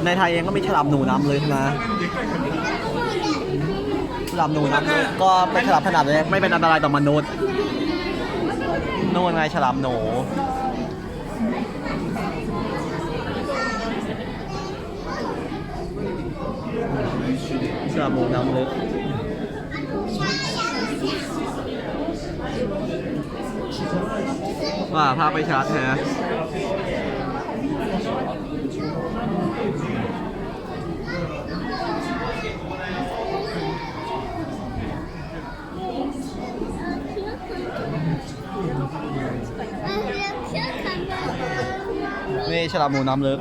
ในไทยเองก็มีฉลามหนูน้ำลึกนะฉลามหนูน้ำลึกก็เป็นฉลามขนาดเล็กไม่เป็นอันตรายต่อมนุษย์นู่นไงฉลามหนูฉลามหนูน้ำลึกว่าภาพไปชัดฮะนี่ฉลามหนูน้ำลึก